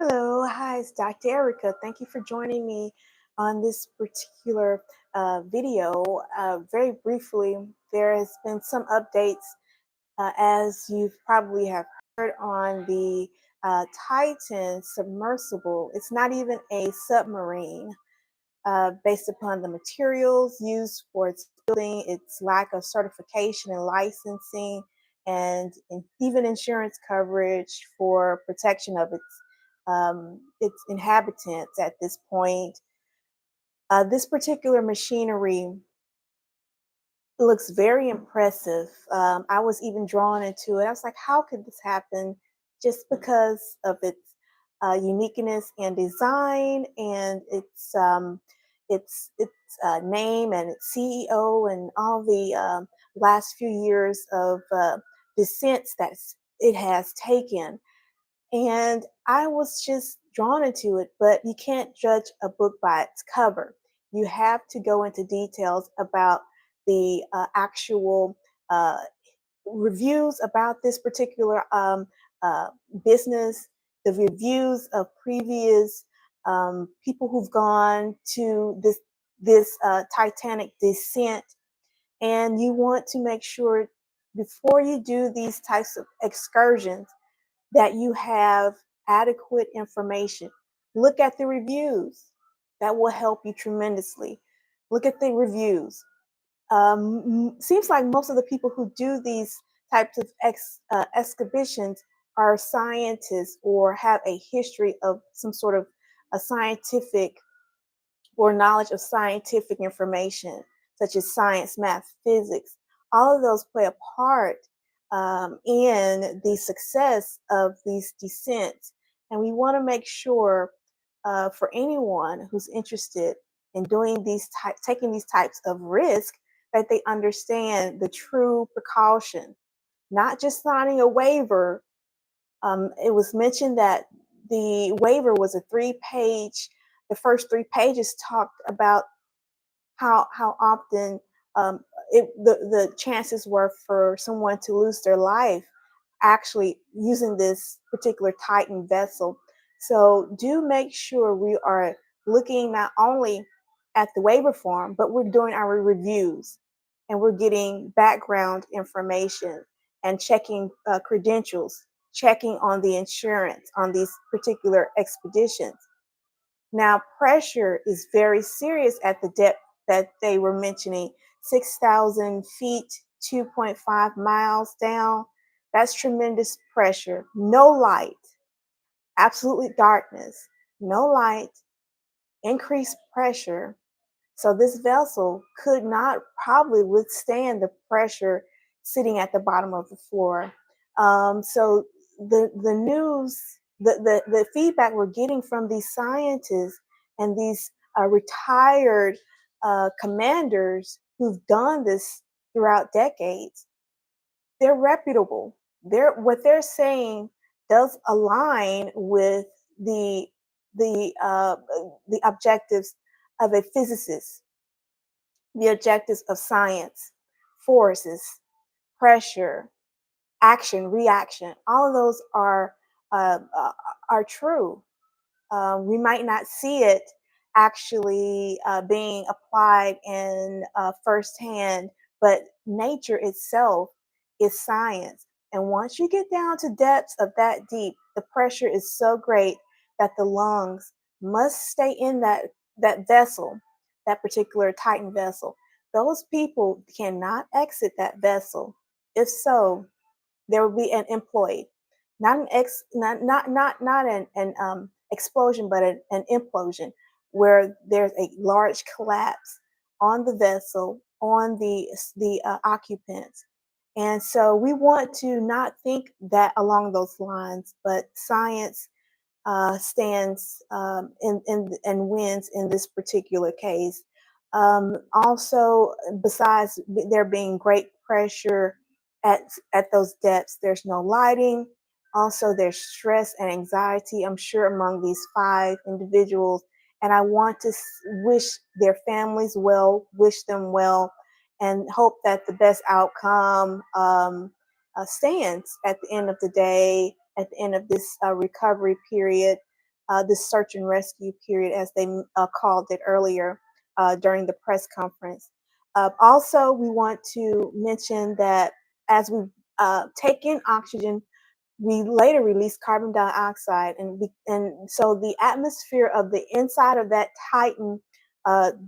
Hello, hi, it's Dr. Erica. Thank you for joining me on this particular video. Very briefly, there has been some updates, as you probably have heard, on the Titan submersible. It's not even a submarine. Based upon the materials used for its building, its lack of certification and licensing, and even insurance coverage for protection of its inhabitants at this point. This particular machinery looks very impressive. I was even drawn into it. I was like, how could this happen? Just because of its uniqueness and design, and its name and its CEO, and all the last few years of descents that it has taken. And I was just drawn into it, but you can't judge a book by its cover. You have to go into details about the actual uh, reviews about this particular uh, business, the reviews of previous people who've gone to this Titanic descent, and you want to make sure before you do these types of excursions that you have adequate information. Look at the reviews. That will help you tremendously. Look at the reviews. Seems like most of the people who do these types of exhibitions are scientists or have a history of some sort of a scientific or knowledge of scientific information, such as science, math, physics. All of those play a part in the success of these descents. And we want to make sure for anyone who's interested in taking these types of risk, that they understand the true precaution, not just signing a waiver. It was mentioned that the waiver was a 3 page. The first 3 pages talked about how often the chances were for someone to lose their life actually using this particular Titan vessel. So do make sure we are looking not only at the waiver form, but we're doing our reviews, and we're getting background information and checking credentials, checking on the insurance on these particular expeditions. Now, pressure is very serious at the depth that they were mentioning, 6,000 feet, 2.5 miles down. That's tremendous pressure. No light, absolutely darkness, no light, increased pressure. So this vessel could not probably withstand the pressure sitting at the bottom of the floor. So the news, the feedback we're getting from these scientists and these retired commanders who've done this throughout decades, they're reputable. What they're saying does align with the the the objectives of a physicist, the objectives of science, forces, pressure, action, reaction. All of those uh, uh, are true. We might not see it actually being applied in firsthand, but nature itself is science. And once you get down to depths of that deep, the pressure is so great that the lungs must stay in that vessel, that particular Titan vessel. Those people cannot exit that vessel. If so, there will be an employee, not an ex, not an explosion, but an implosion, where there's a large collapse on the vessel, on the occupants. And so we want to not think that along those lines, but science stands and wins in this particular case. Also, besides there being great pressure at at those depths, there's no lighting. Also, there's stress and anxiety, I'm sure, among these 5 individuals. And I want to wish their families well, wish them well, and hope that the best outcome stands at the end of the day, at the end of this recovery period. this search and rescue period, as they called it earlier during the press conference. Also, we want to mention that as we take in oxygen, we later release carbon dioxide, and so the atmosphere of the inside of that Titan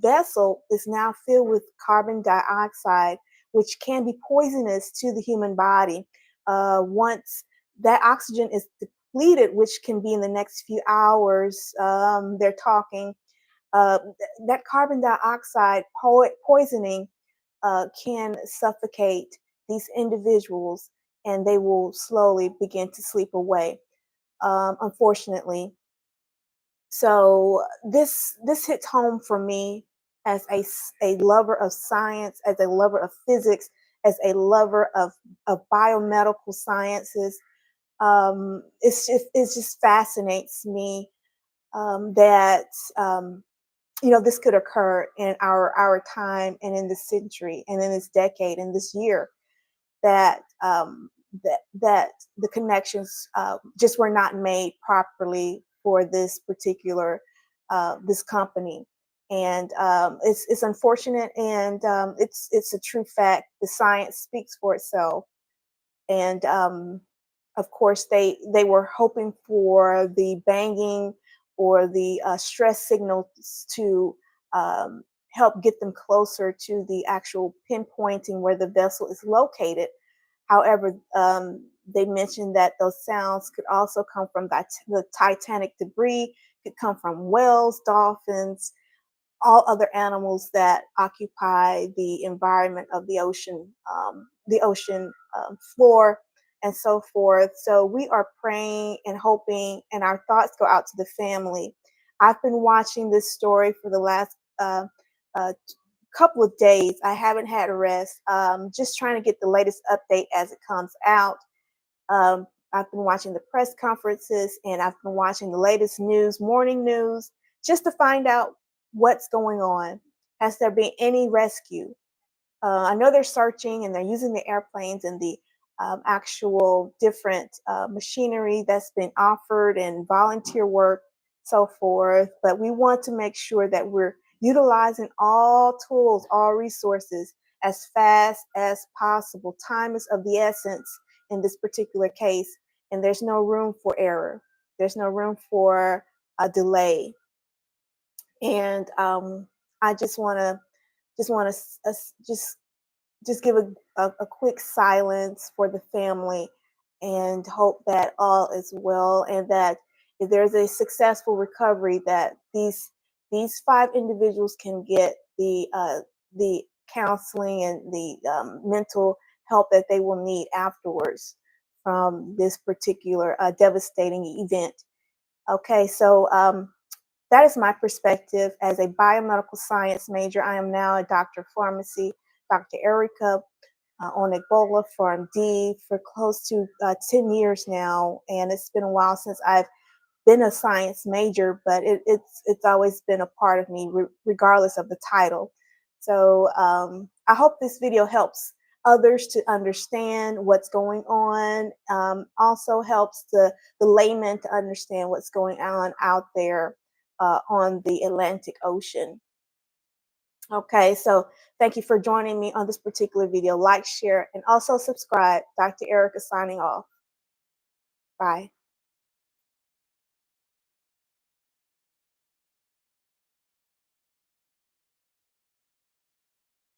vessel is now filled with carbon dioxide, which can be poisonous to the human body. Once that oxygen is depleted, which can be in the next few hours, they're talking that carbon dioxide poisoning can suffocate these individuals, and they will slowly begin to sleep away, unfortunately. So this hits home for me as a lover of science, as a lover of physics, as a lover of biomedical sciences. It just fascinates me that this could occur in our time and in this century and in this decade and this year, that that the connections just were not made properly for this particular this company. And it's unfortunate, and it's a true fact. The science speaks for itself. And of course, they were hoping for the banging or the stress signals to um, help get them closer to the actual pinpointing where the vessel is located. However, they mentioned that those sounds could also come from the Titanic debris, could come from whales, dolphins, all other animals that occupy the environment of the ocean floor, and so forth. So we are praying and hoping, and our thoughts go out to the family. I've been watching this story for the last uh, couple of days. I haven't had a rest, just trying to get the latest update as it comes out. I've been watching the press conferences, and I've been watching the latest news, morning news, just to find out what's going on. Has there been any rescue? I know they're searching and they're using the airplanes and the actual different machinery that's been offered and volunteer work, so forth. But we want to make sure that we're utilizing all tools, all resources as fast as possible. Time is of the essence in this particular case, and there's no room for error. There's no room for a delay. And I just want to just give a quick silence for the family, and hope that all is well, and that if there's a successful recovery, that these five individuals can get the counseling and the mental help that they will need afterwards from this particular devastating event. Okay, so that is my perspective as a biomedical science major. I am now a doctor of pharmacy, Dr. Erica Onagbola, Pharmd, for close to 10 years now. And it's been a while since I've been a science major, but it's always been a part of me, regardless of the title. So I hope this video helps others to understand what's going on. Also helps the layman to understand what's going on out there on the Atlantic Ocean. Okay, so thank you for joining me on this particular video. Like, share, and also subscribe. Dr. Erica signing off. Bye.